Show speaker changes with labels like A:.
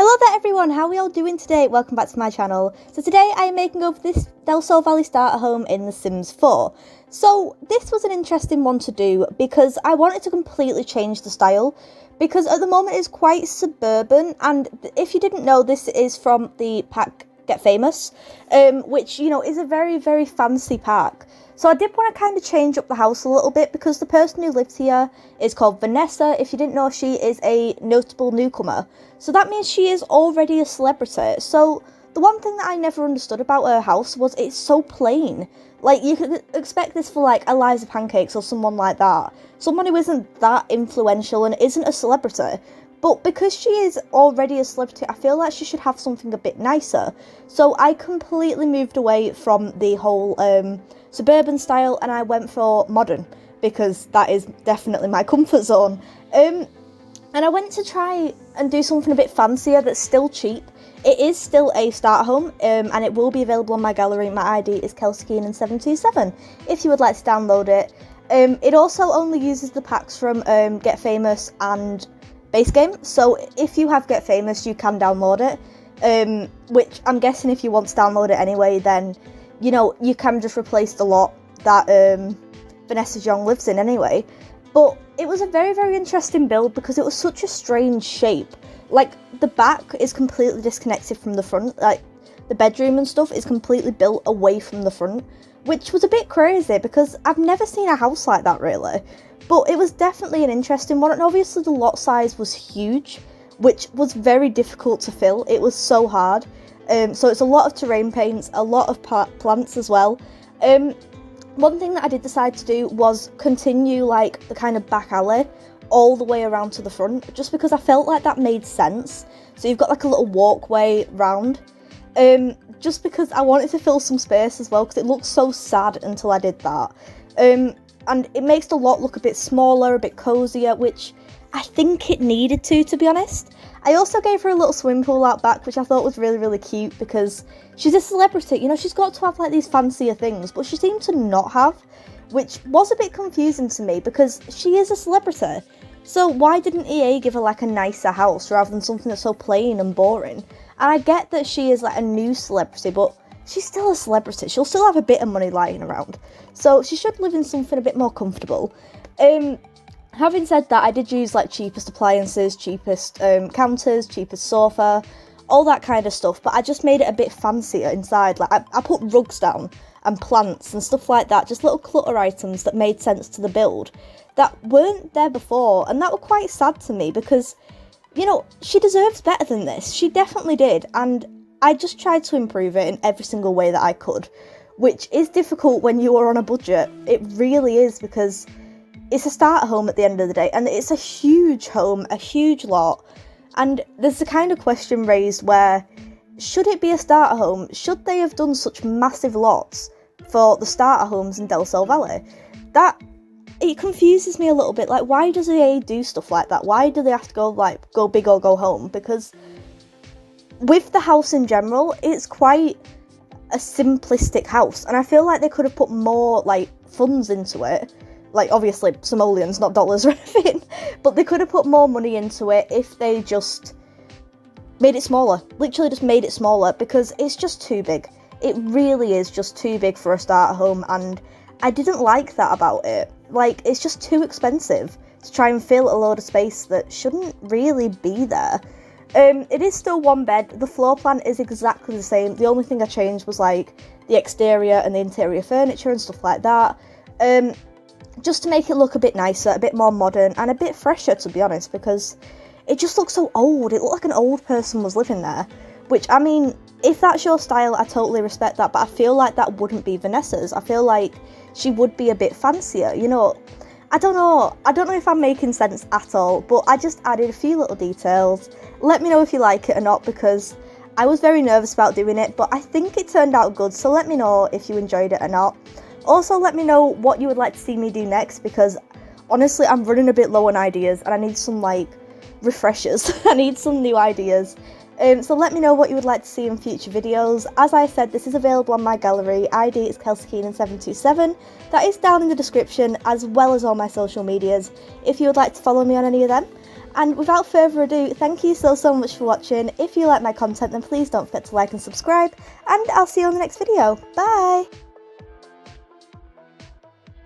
A: Hello there everyone, how are we all doing today? Welcome back to my channel. So today I am making over this Del Sol Valley starter home in The Sims 4. So this was an interesting one to do because I wanted to completely change the style, because at the moment it's quite suburban, and if you didn't know, this is from the pack Get Famous, which, you know, is a very fancy pack. So I did want to kind of change up the house a little bit because the person who lives here is called Vanessa. If you didn't know, she is a notable newcomer. So that means she is already a celebrity. So the one thing that I never understood about her house was it's so plain. Like, you could expect this for like Eliza Pancakes or someone like that. Someone who isn't that influential and isn't a celebrity. But because she is already a celebrity, I feel like she should have something a bit nicer. So I completely moved away from the whole suburban style and I went for modern, because that is definitely my comfort zone. And I went to try and do something a bit fancier that's still cheap. It is still a starter home, and it will be available on my gallery. My ID is KelseyKeenan727 if you would like to download it. It also only uses the packs from Get Famous and Base Game, so if you have Get Famous you can download it, which I'm guessing if you want to download it anyway, then, you know, you can just replace the lot that Vanessa Jong lives in anyway. But it was a very interesting build because it was such a strange shape. Like, the back is completely disconnected from the front, like the bedroom and stuff is completely built away from the front, which was a bit crazy because I've never seen a house like that really. But it was definitely an interesting one, and obviously the lot size was huge, which was very difficult to fill. It was so hard. So it's a lot of terrain paints, a lot of plants as well. One thing that I did decide to do was continue like the kind of back alley all the way around to the front, just because I felt like that made sense. So you've got like a little walkway round, just because I wanted to fill some space as well, because it looked so sad until I did that. And it makes the lot look a bit smaller, a bit cozier, which I think it needed to be honest. I also gave her a little swimming pool out back, which I thought was really cute because she's a celebrity, you know, she's got to have like these fancier things, but she seemed to not have, which was a bit confusing to me because she is a celebrity. So why didn't EA give her like a nicer house rather than something that's so plain and boring? And I get that she is like a new celebrity, but she's still a celebrity. She'll still have a bit of money lying around. So she should live in something a bit more comfortable. Having said that, I did use like cheapest appliances, cheapest counters, cheapest sofa, all that kind of stuff. But I just made it a bit fancier inside. Like I put rugs down and plants and stuff like that. Just little clutter items that made sense to the build that weren't there before. And that were quite sad to me because, you know, she deserves better than this. She definitely did. And I just tried to improve it in every single way that I could, which is difficult when you are on a budget. It really is, because it's a starter home at the end of the day, and it's a huge home, a huge lot. And there's the kind of question raised where, should it be a starter home? Should they have done such massive lots for the starter homes in Del Sol Valley? It confuses me a little bit. Like, why does EA do stuff like that? Why do they have to go big or go home? Because with the house in general, it's quite a simplistic house, and I feel like they could have put more like funds into it, like obviously simoleons, not dollars or anything, but they could have put more money into it if they just made it smaller, literally just made it smaller, because it's just too big. It really is just too big for a starter home, and I didn't like that about it. Like, it's just too expensive to try and fill a load of space that shouldn't really be there. It is still one bed. The floor plan is exactly the same. The only thing I changed was like the exterior and the interior furniture and stuff like that, just to make it look a bit nicer, a bit more modern, and a bit fresher, to be honest, because it just looks so old. It looked like an old person was living there, which, I mean, if that's your style, I totally respect that, but I feel like that wouldn't be Vanessa's. I feel like she would be a bit fancier, you know. I don't know if I'm making sense at all, but I just added a few little details. Let me know if you like it or not, because I was very nervous about doing it, but I think it turned out good, so let me know if you enjoyed it or not. Also, let me know what you would like to see me do next, because honestly, I'm running a bit low on ideas, and I need some, like, refreshers. I need some new ideas. So let me know what you would like to see in future videos. As I said, this is available on my gallery. ID is KelseyKeenan727. That is down in the description, as well as all my social medias, if you would like to follow me on any of them. And without further ado, thank you so much for watching. If you like my content, then please don't forget to like and subscribe, and I'll see you on the next video. Bye!